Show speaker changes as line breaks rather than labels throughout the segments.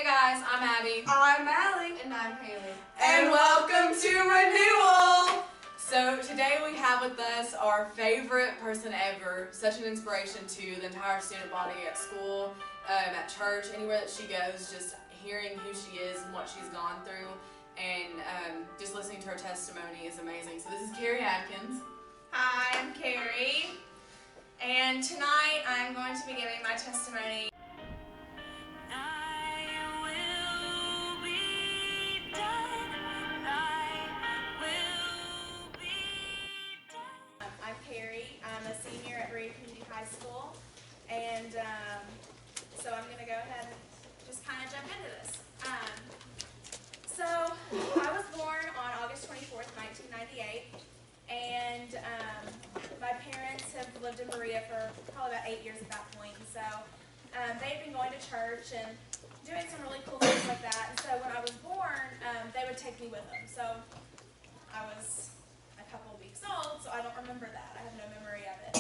Hey guys, I'm Abby.
I'm Allie.
And I'm Hayleigh.
And welcome to Renewal!
So today we have with us our favorite person ever, such an inspiration to the entire student body at school, at church, anywhere that she goes, just hearing who she is and what she's gone through, and just listening to her testimony is amazing. So this is Kerri Atkins.
Hi, I'm Kerri, and tonight I'm going to be giving my testimony. I'm Kerri. I'm a senior at Reed Community High School, and so I'm going to go ahead and just kind of jump into this. So I was born on August 24th, 1998, and my parents have lived in Berea for probably about 8 years at that point, and so they've been going to church and doing some really cool things like that, and so when I was born, they would take me with them. So I was a couple of weeks old, so I don't remember that. I have no memory of it.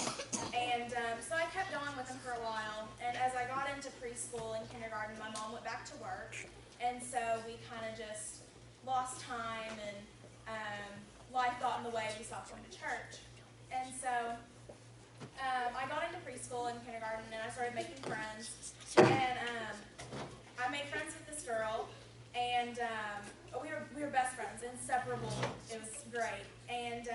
And so I kept going with them for a while, and as I got into preschool and kindergarten, my mom went back to work, and so we kind of just lost time, and life got in the way. We stopped going to church. And so I got into preschool and kindergarten, and I started making friends, and I made friends with this girl, and we were best friends, inseparable. It was great. And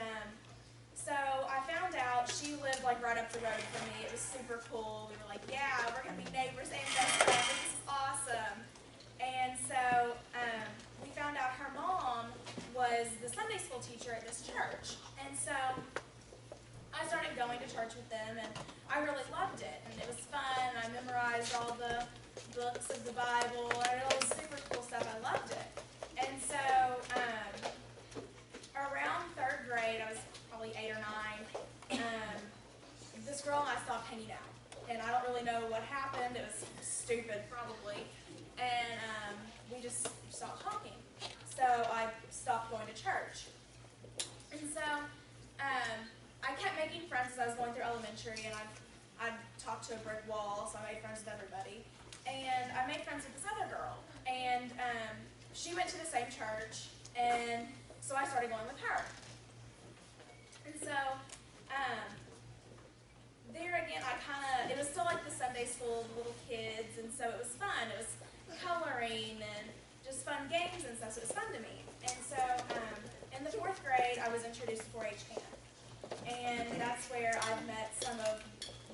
so I found out she lived like right up the road from me. It was super cool. We were like, yeah, we're gonna be neighbors and best friends. This is awesome. And so we found out her mom was the Sunday school teacher at this church. And so I started going to church with them, and I really loved it. And it was fun. I memorized all the books of the Bible. I did all this super cool stuff. I loved it. And so around third grade, I was probably 8 or 9, this girl and I stopped hanging out. And I don't really know what happened. It was stupid, probably. And we just stopped talking. So I stopped going to church. And so I kept making friends as I was going through elementary, and I'd talk to a brick wall, so I made friends with everybody. And I made friends with this other girl, and she went to the same church, and so I started going with her. And so there again, it was still like the Sunday school, the little kids, and so it was fun. It was coloring and just fun games and stuff, so it was fun to me. And so in the 4th grade, I was introduced to 4-H camp. And that's where I've met some of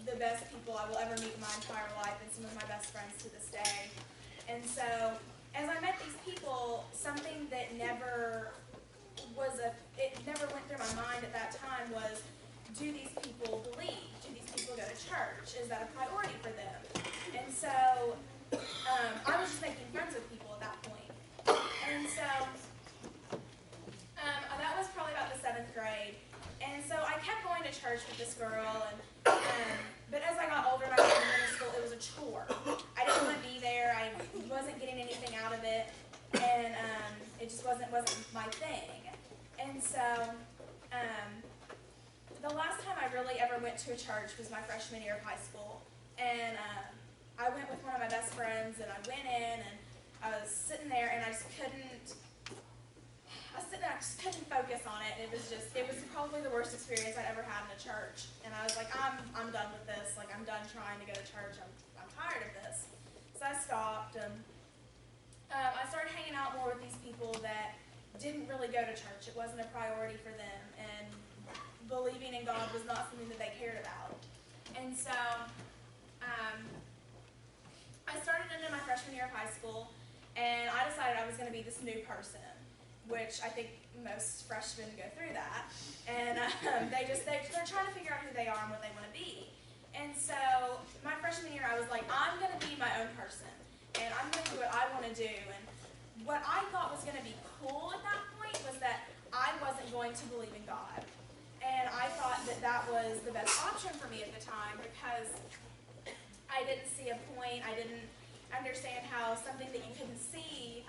the best people I will ever meet in my entire life, and some of my best friends to this day. And so as I met these people, something that never went through my mind at that time was, do these people believe? Do these people go to church? Is that a priority for them? And so I was just making friends with people at that point. And so that was probably about the 7th grade. And so I kept going to church with this girl, and but as I got older and I got into middle school, it was a chore. I didn't want to be there. I wasn't getting anything out of it, and it just wasn't my thing. And so the last time I really ever went to a church was my freshman year of high school, and I went with one of my best friends, and I went in, and I was sitting there, and I just couldn't focus on it. It was probably the worst experience I'd ever had in a church. And I was like, I'm done with this. Like, I'm done trying to go to church. I'm tired of this. So I stopped, and I started hanging out more with these people that didn't really go to church. It wasn't a priority for them, and believing in God was not something that they cared about. And so I started into my freshman year of high school, and I decided I was going to be this new person, which I think most freshmen go through that. And they're trying to figure out who they are and what they want to be. And so my freshman year, I was like, I'm going to be my own person, and I'm going to do what I want to do. And what I thought was going to be cool at that point was that I wasn't going to believe in God. And I thought that that was the best option for me at the time, because I didn't see a point. I didn't understand how something that you couldn't see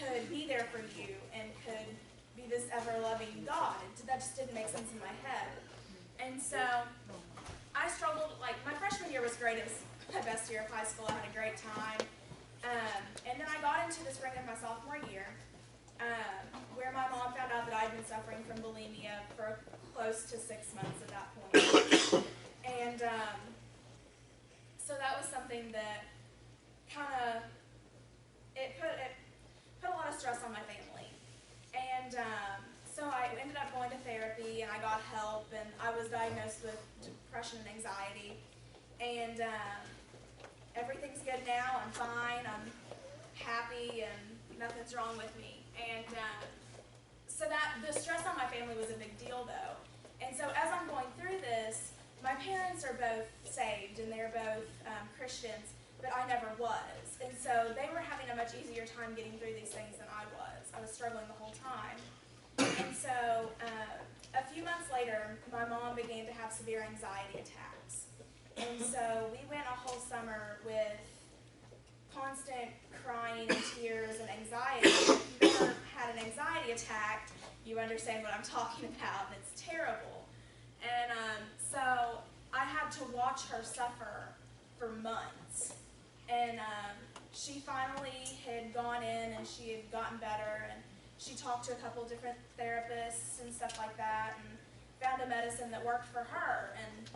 could be there for you and could be this ever-loving God. That just didn't make sense in my head. And so I struggled, like, my freshman year was great. It was my best year of high school. I had a great time. And then I got entering my sophomore year, where my mom found out that I'd been suffering from bulimia for close to 6 months at that point. And so that was something that kind of, it put a lot of stress on my family. And so I ended up going to therapy, and I got help, and I was diagnosed with depression and anxiety. And everything's good now. I'm fine. I'm happy, and nothing's wrong with me. And so that the stress on my family was a big deal, though. And so as I'm going through this, my parents are both saved, and they're both Christians, but I never was. And so they were having a much easier time getting through these things than I was. I was struggling the whole time. And so a few months later, my mom began to have severe anxiety attacks. And so we went a whole summer with constant crying and tears and anxiety. If you've ever had an anxiety attack, you understand what I'm talking about, and it's terrible. And so I had to watch her suffer for months. And she finally had gone in, and she had gotten better, and she talked to a couple different therapists and stuff like that, and found a medicine that worked for her and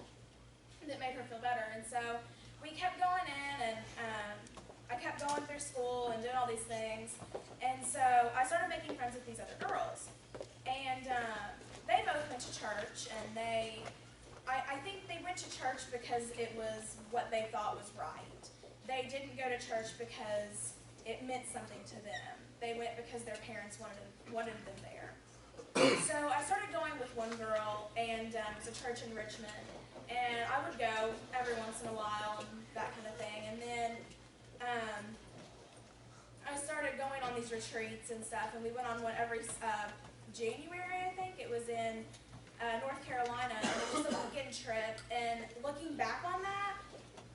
that made her feel better. And so we kept going in, and I kept going through school and doing all these things. And so I started making friends with these other girls. And they both went to church, and I think they went to church because it was what they thought was right. They didn't go to church because it meant something to them. They went because their parents wanted them there. So I started going with one girl, and it was a church in Richmond. And I would go every once in a while and that kind of thing. And then I started going on these retreats and stuff, and we went on one every January, I think. It was in North Carolina, and it was a weekend trip. And looking back on that,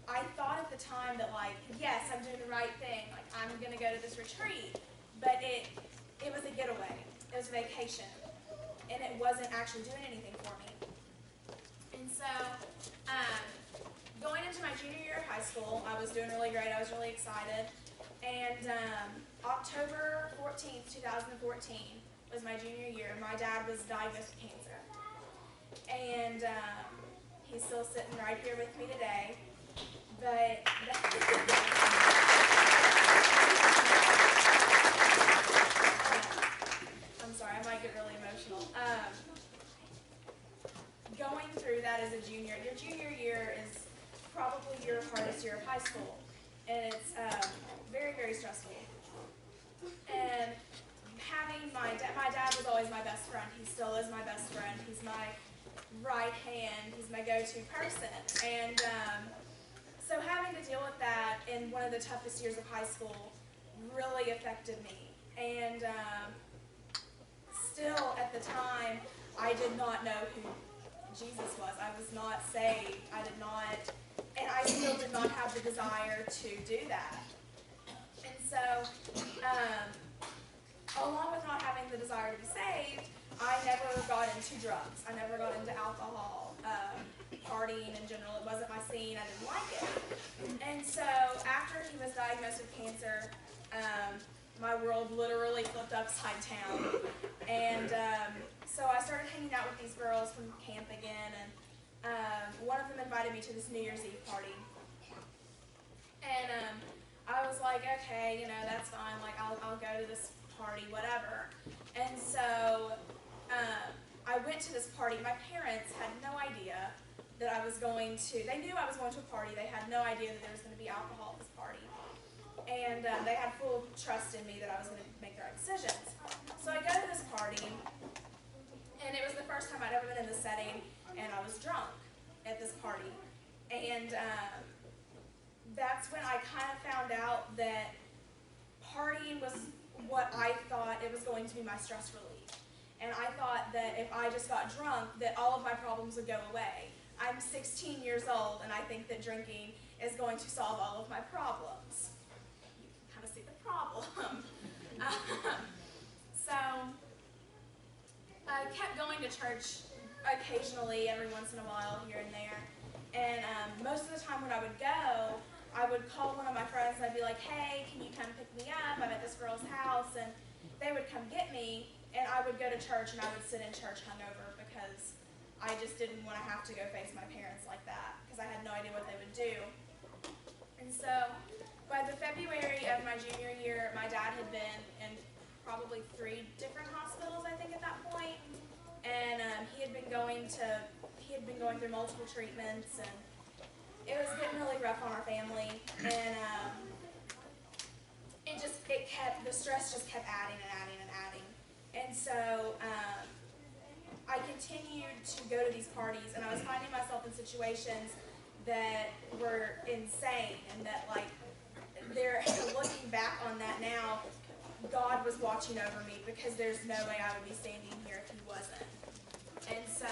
I thought at the time that, like, yes, I'm doing the right thing. Like, I'm going to go to this retreat. But it was a getaway. It was a vacation. And it wasn't actually doing anything for me. And so, going into my junior year of high school, I was doing really great. I was really excited. And October 14th, 2014 was my junior year. My dad was diagnosed with cancer. And he's still sitting right here with me today. But I'm sorry, I might get really emotional. Going through that as a junior, your junior year is probably your hardest year of high school, and it's very, very stressful. And having my dad was always my best friend. He still is my best friend. He's my right hand. He's my go-to person. And so having to deal with that in one of the toughest years of high school really affected me. And still at the time, I did not know who Jesus was. I was not saved. I did not, and I still did not have the desire to do that. And so, along with not having the desire to be saved, I never got into drugs. I never got into alcohol, partying in general. It wasn't my scene. I didn't like it. And so after he was diagnosed with cancer, my world literally flipped upside down. And so I started hanging out with these girls from camp again, and one of them invited me to this New Year's Eve party. And I was like, okay, you know, that's fine. Like, I'll go to this party, whatever. And so I went to this party. My parents had no idea that I was going to, they knew I was going to a party. They had no idea that there was going to be alcohol at this party. And they had full trust in me that I was going to make the right decisions. So I go to this party, and it was the first time I'd ever been in this setting, and I was drunk at this party. And that's when I kind of found out that partying was what I thought it was going to be my stress relief. And I thought that if I just got drunk, that all of my problems would go away. I'm 16 years old, and I think that drinking is going to solve all of my problems. You can kind of see the problem. So I kept going to church occasionally, every once in a while, here and there. And most of the time when I would go, I would call one of my friends and I'd be like, hey, can you come pick me up? I'm at this this girl's house, and they would come get me, and I would go to church, and I would sit in church hungover because I just didn't want to have to go face my parents like that because I had no idea what they would do. And so by the February of my junior year, my dad had been in probably 3 different hospitals, I think, at that point. And he had been going through multiple treatments, and it was getting really rough on our family. And the stress just kept adding and adding and adding. And so I continued to go to these parties, and I was finding myself in situations that were insane, and that, like, looking back on that now, God was watching over me, because there's no way I would be standing here if he wasn't. And so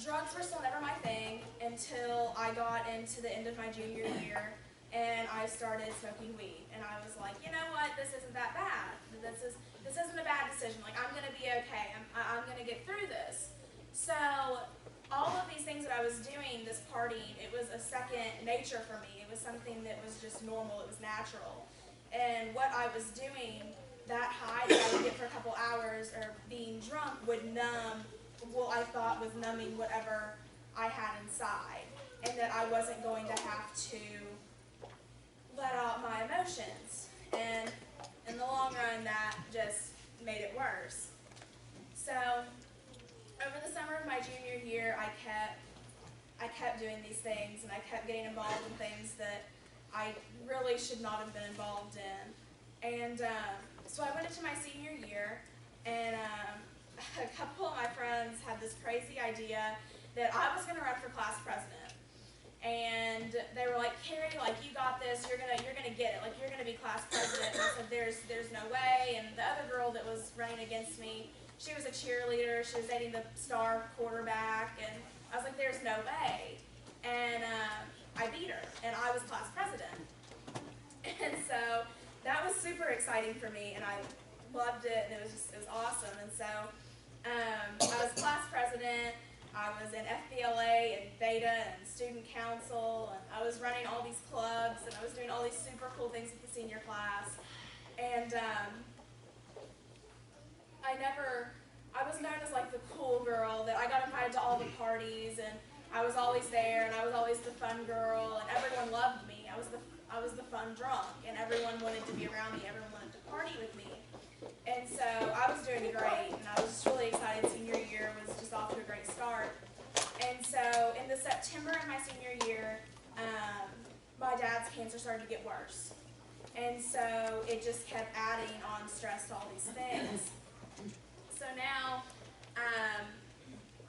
drugs were still never my thing until I got into the end of my junior year, and I started smoking weed. And I was like, you know what, this isn't that bad. This isn't a bad decision. Like, I'm going to be okay. I'm going to get through this. So all of these things that I was doing, this partying, it was a second nature for me. It was something that was just normal. It was natural. And what I was doing, that high that I would get for a couple hours, or being drunk, would numb what I thought was numbing whatever I had inside. And that I wasn't going to have to let out my emotions. And in the long run, that just made it worse. So over the summer of my junior year, I kept doing these things, and I kept getting involved in things that I really should not have been involved in. And so I went into my senior year, and a couple of my friends had this crazy idea that I was going to run for class president. And they were like, Kerri, like, you got this, you're gonna get it, like, you're gonna be class president. And I said, there's no way. And the other girl that was running against me, she was a cheerleader, she was dating the star quarterback, and I was like, there's no way. And I beat her, and I was class president. And so that was super exciting for me, and I loved it, and it was awesome. And so I was class president. I was in FBLA and Theta and student council, and I was running all these clubs, and I was doing all these super cool things with the senior class. And I was known as, like, the cool girl, that I got invited to all the parties, and I was always there, and I was always the fun girl, and everyone loved me. I was the fun drunk, and everyone wanted to be around me. Everyone wanted to party with me. And so I was doing great, and I was just really excited. Senior year was just off to a great start. And so in the September of my senior year, my dad's cancer started to get worse. And so it just kept adding on stress to all these things. So now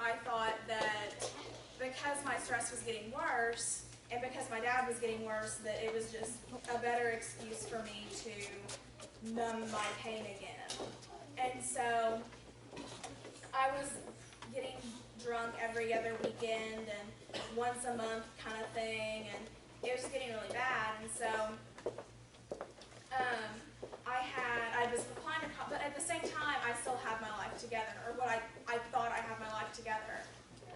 I thought that because my stress was getting worse, and because my dad was getting worse, that it was just a better excuse for me to numb my pain again. And so I was getting drunk every other weekend and once a month kind of thing, and it was getting really bad. And so I was applying to college, but at the same time I still have my life together, or what I thought I had my life together.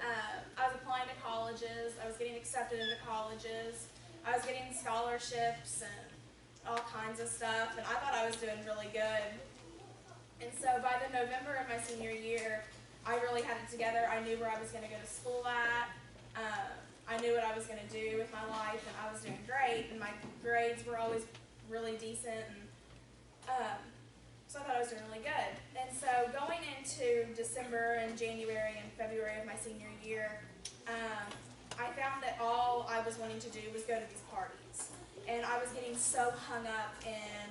I was applying to colleges, I was getting accepted into colleges, I was getting scholarships and all kinds of stuff, and I thought I was doing really good. And so by the November of my senior year, I really had it together. I knew where I was going to go to school at. I knew what I was going to do with my life, and I was doing great, and my grades were always really decent, and so I thought I was doing really good. And so going into December and January and February of my senior year, I found that all I was wanting to do was go to these parties. And I was getting so hung up in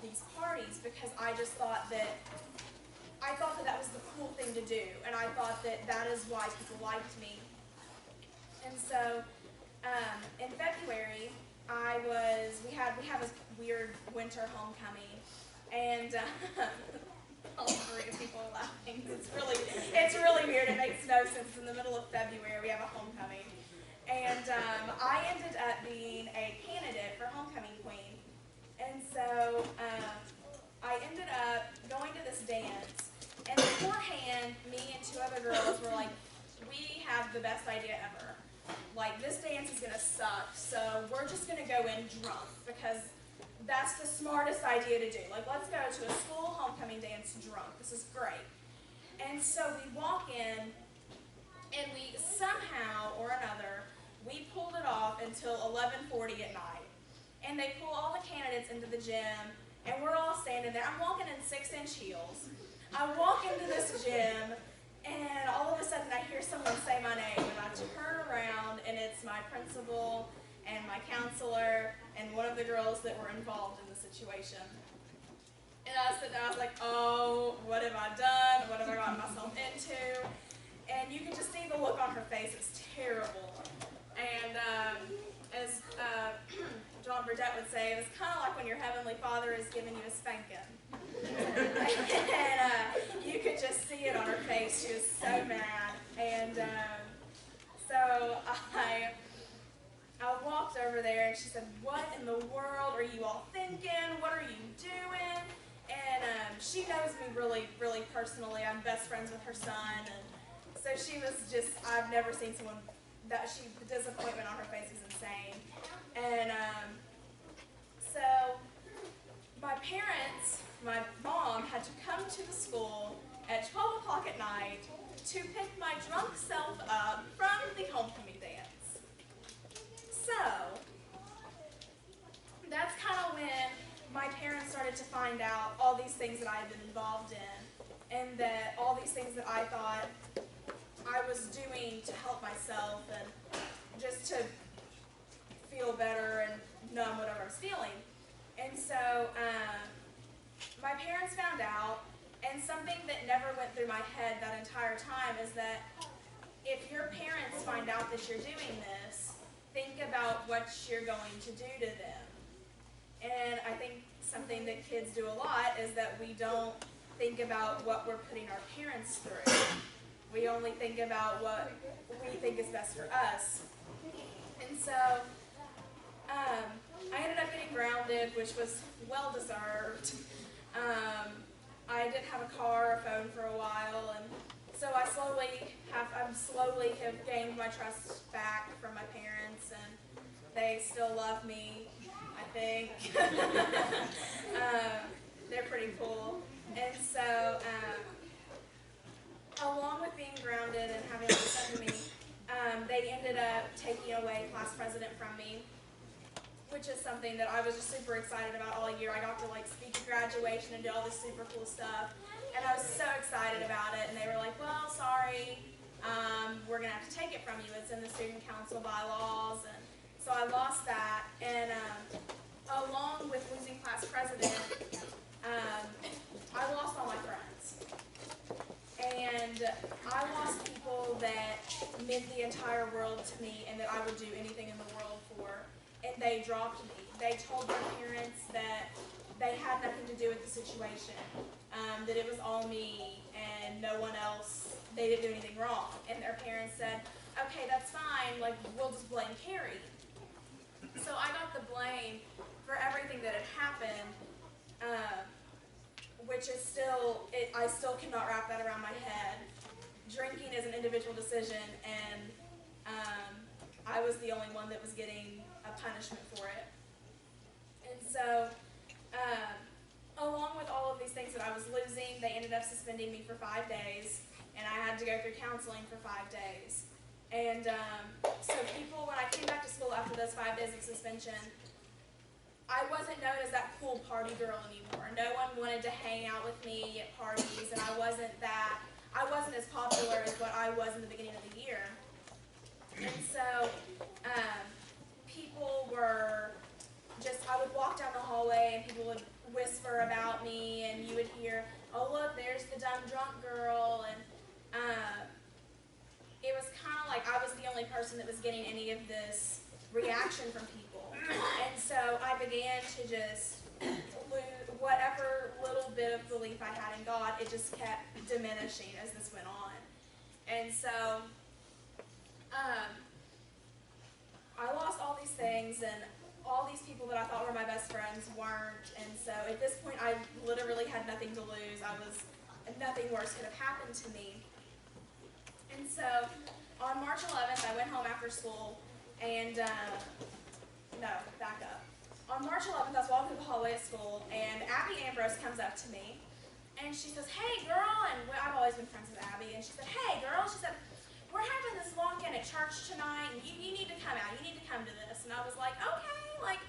these parties because I just thought that that was the cool thing to do, and I thought that that is why people liked me. And so in February, we have this weird winter homecoming, and all three of people are laughing. It's really weird. It makes no sense. In the middle of February, we have a homecoming, and I ended up being a candidate for homecoming queen. And so I ended up going to this dance, and beforehand, me and 2 other girls were like, we have the best idea ever. Like, this dance is going to suck so we're just going to go in drunk because that's the smartest idea to do. Like, let's go to a school homecoming dance drunk. This is great. And so we walk in, and we somehow or another, we pulled it off until 11:40 at night. And they pull all the candidates into the gym, and we're all standing there. I'm walking in 6-inch heels. I walk into this gym, and all of a sudden I hear someone say my name, and I turn around, and it's my principal and my counselor and one of the girls that were involved in the situation. And I was sitting there, I was like, oh, what have I done? What have I gotten myself into? And you can just see the look on her face. It's terrible. And as John Burdett would say, it's kind of like when your Heavenly Father is giving you a spanking. And you could just see it on her face. She was so mad. And so I walked over there, and she said, what in the world are you all thinking? What are you doing? And she knows me really, really personally. I'm best friends with her son. And so she was just, I've never seen someone that the disappointment on her face is insane. And so my parents, my mom had to come to the school at 12 o'clock at night to pick my drunk self up from the homecoming dance. So that's kind of when my parents started to find out all these things that I had been involved in, and that all these things that I thought I was doing to help myself and just to feel better and numb whatever I was feeling. And so my parents found out, and something that never went through my head that entire time is that if your parents find out that you're doing this, think about what you're going to do to them. And I think something that kids do a lot is that we don't think about what we're putting our parents through. We only think about what we think is best for us. And so I ended up getting grounded, which was well deserved. I didn't have a car or a phone for a while, and so I slowly have gained my trust back from my parents, and they still love me, I think. They're pretty cool. And so along with being grounded and having all this done to me, they ended up taking away class president from me, which is something that I was just super excited about all year. I got to like speak at graduation and do all this super cool stuff, and I was so excited about it. And they were like, well, sorry, we're gonna have to take it from you. It's in the student council bylaws. And so I lost that, and along with losing class president, I lost all my friends. And I lost people that meant the entire world to me and that I would do anything in the world for. And they dropped me. They told their parents that they had nothing to do with the situation, that it was all me and no one else. They didn't do anything wrong. And their parents said, okay, that's fine, like, we'll just blame Kerri. So I got the blame for everything that had happened, which is still, I still cannot wrap that around my head. Drinking is an individual decision, and I was the only one that was getting a punishment for it. And so, along with all of these things that I was losing, they ended up suspending me for 5 days, and I had to go through counseling for 5 days. And so people, when I came back to school after those 5 days of suspension, I wasn't known as that cool party girl anymore. No one wanted to hang out with me at parties, and I wasn't as popular as what I was in the beginning of the year. And so people were just, I would walk down the hallway and people would whisper about me, and you would hear, oh look, there's the dumb drunk girl, and it was kind of like I was the only person that was getting any of this reaction from people. And so I began to just lose whatever little bit of belief I had in God. It just kept diminishing as this went on. And so I lost all these things, and all these people that I thought were my best friends weren't. And so at this point I literally had nothing to lose. Nothing worse could have happened to me. And so on March 11th, I went home after school, and no, back up. On March 11th, I was walking through the hallway at school, and Abby Ambrose comes up to me, and she says, "Hey, girl," and I've always been friends with Abby, and she said, "Hey, girl," she said, "we're having this walk-in at church tonight, and you need to come out, you need to come to this." And I was like, "Okay, like,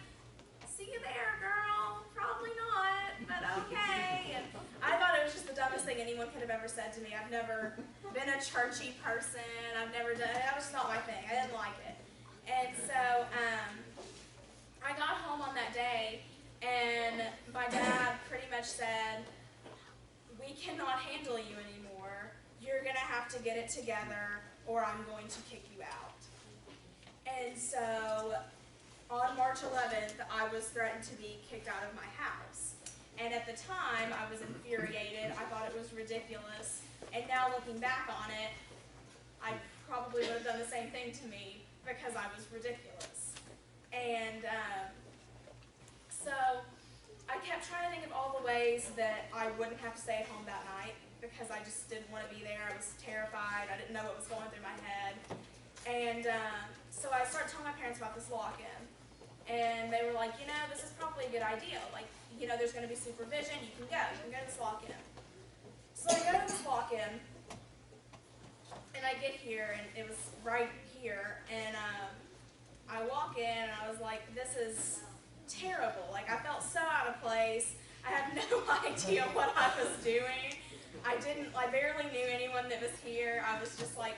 see you there, girl. Probably not, but okay." And I thought it was just the dumbest thing anyone could have ever said to me. I've never been a churchy person. I've never done it. That was just not my thing. I didn't like it. And so I got home on that day, and my dad pretty much said, "We cannot handle you anymore. You're going to have to get it together, or I'm going to kick you out." And so on March 11th, I was threatened to be kicked out of my house. And at the time, I was infuriated. I thought it was ridiculous. And now looking back on it, I probably would have done the same thing to me because I was ridiculous. And so I kept trying to think of all the ways that I wouldn't have to stay at home that night because I just didn't want to be there. I was terrified. I didn't know what was going through my head. And so I started telling my parents about this lock-in. And they were like, "You know, this is probably a good idea. Like, you know, there's going to be supervision. You can go to this lock-in." So I go to this lock-in, and I get here, and it was right here. And I walk in, and I was like, "This is terrible." Like, I felt so out of place. I had no idea what I was doing. I barely knew anyone that was here. I was just like,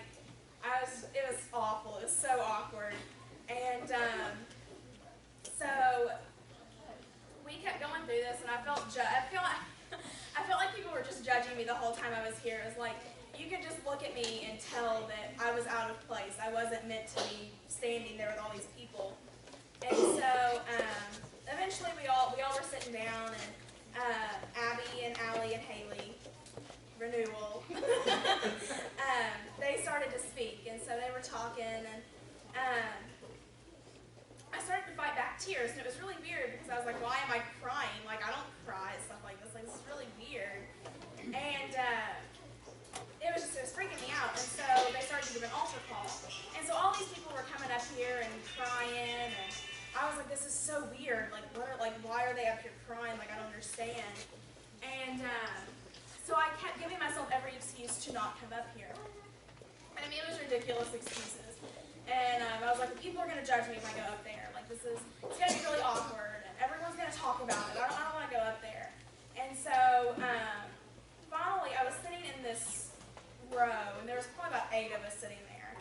it was awful. It was so awkward. And so we kept going through this, and I felt like people were just judging me the whole time I was here. It was like, you could just look at me and tell that I was out of place. I wasn't meant to be standing there with all these people. And so eventually we all were sitting down, and Abby and Allie and Hayleigh, renewal, they started to speak, and so they were talking, and I started to fight back tears, and it was really weird because I was like, "Why am I crying? Like, I don't cry and stuff like this. Like, this is really weird." And it was freaking me out. And so they started to give an altar call. And so all these people were coming up here and crying, and I was like, "This is so weird. Like, why are they up here crying? Like, I don't understand." And so I kept giving myself every excuse to not come up here. I mean, it was ridiculous excuses. And I was like, "The people are going to judge me if I go up there. Like, it's going to be really awkward, and everyone's going to talk about it. I don't want to go up there." And so finally, I was sitting in this row, and there was probably about 8 of us sitting there.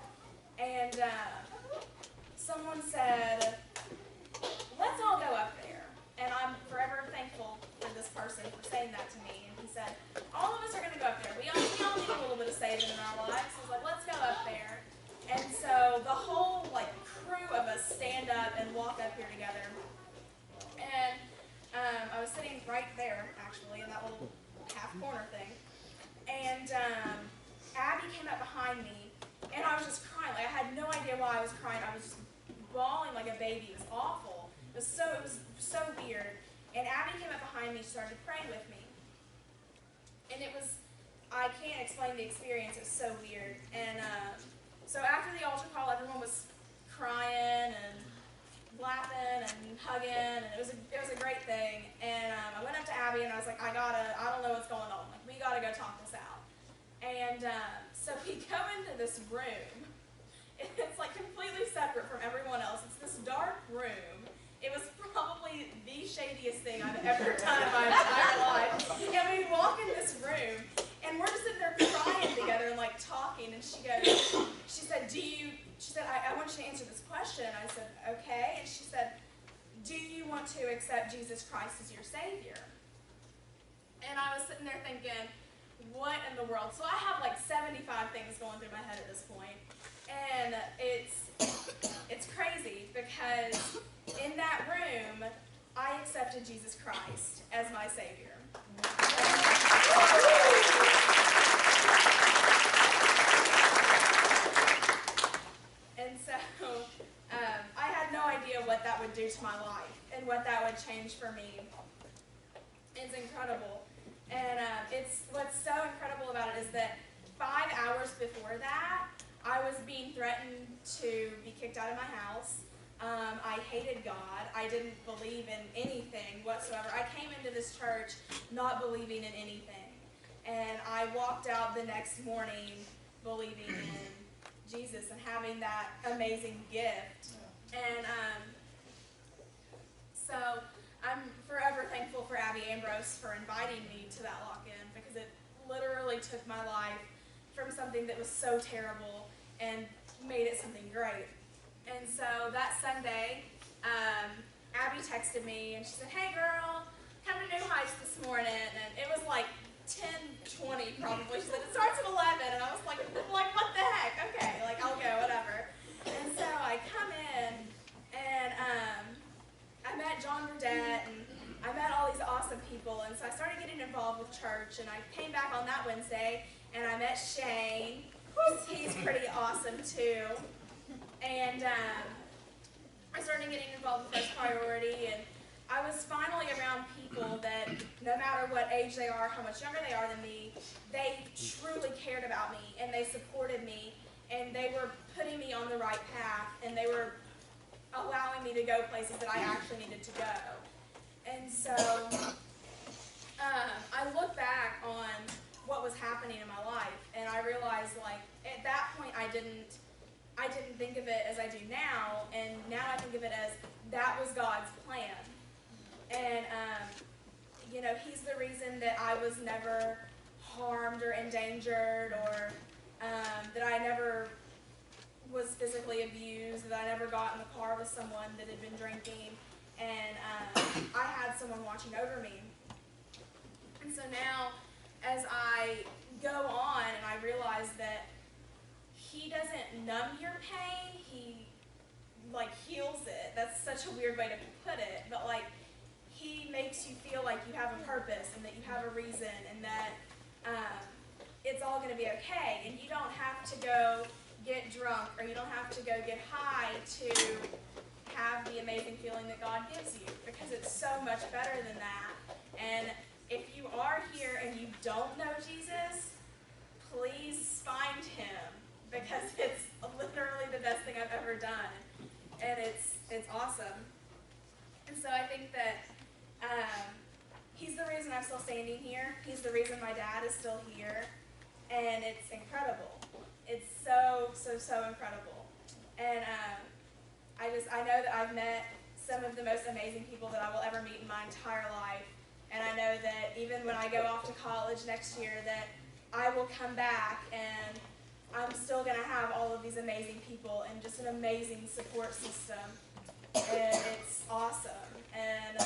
And someone said, "Let's all go up there." And I'm forever thankful for this person for saying that to me. And he said, "All of us are going to go up there. We all need a little bit of saving in our lives." He was like, "Let's go up there." And so the whole crew of us stand up and walk up here together. And I was sitting right there, actually, in that little half corner thing. And Abby came up behind me, and I was just crying. Like, I had no idea why I was crying. I was just bawling like a baby. It was awful. It was so weird. And Abby came up behind me, started praying with me. And it was, I can't explain the experience. It was so weird. And so after the altar call, everyone was crying and laughing and hugging, and it was a great thing. And I went up to Abby, and I was like, I don't know what's going on. Like, we gotta go talk this out. And so we go into this room. It's like completely separate from everyone else. It's this dark room. It was probably the shadiest thing I've ever done in my entire life. And we walk in this room, and we're just sitting there crying together and talking. And she said, I want you to answer this question. And I said, "Okay." And she said, "Do you want to accept Jesus Christ as your Savior?" And I was sitting there thinking, what in the world? So I have 75 things going through my head at this point. And it's crazy because in that room, I accepted Jesus Christ as my Savior. And so I had no idea what that would do to my life and what that would change for me. It's incredible. And what's so incredible about it is that 5 hours before that, I was being threatened to be kicked out of my house. I hated God. I didn't believe in anything whatsoever. I came into this church not believing in anything. And I walked out the next morning believing in Jesus and having that amazing gift. And so I'm forever thankful for Abby Ambrose for inviting me to that lock-in, because it literally took my life from something that was so terrible and made it something great. And so that Sunday, Abby texted me and she said, "Hey girl, come to New Heights this morning." And it was like 10:20 probably. She said, "It starts at 11." And I was like, what the heck? Okay, like I'll go, whatever. And so I come in and I met John Burdett and I met all these awesome people. And so I started getting involved with church, and I came back on that Wednesday and I met Shane. He's pretty awesome too. And I started getting involved with First Priority, and I was finally around people that, no matter what age they are, how much younger they are than me, they truly cared about me, and they supported me, and they were putting me on the right path, and they were allowing me to go places that I actually needed to go. And so I look back on what was happening in my life, and I realized, like, at that point I didn't think of it as I do now, and now I think of it as that was God's plan. And, you know, He's the reason that I was never harmed or endangered, or that I never was physically abused, that I never got in the car with someone that had been drinking, and I had someone watching over me. And so now, as I go on and I realize that He doesn't numb your pain, He, like, heals it. That's such a weird way to put it, but, like, He makes you feel like you have a purpose and that you have a reason, and that it's all going to be okay. And you don't have to go get drunk, or you don't have to go get high to have the amazing feeling that God gives you, because it's so much better than that. And if you are here and you don't know Jesus, please find Him, because it's literally the best thing I've ever done, and it's awesome. And so I think that He's the reason I'm still standing here. He's the reason my dad is still here, and it's incredible. It's so incredible. And I know that I've met some of the most amazing people that I will ever meet in my entire life, and I know that even when I go off to college next year, that I will come back and I'm still going to have all of these amazing people and just an amazing support system, and it's awesome. And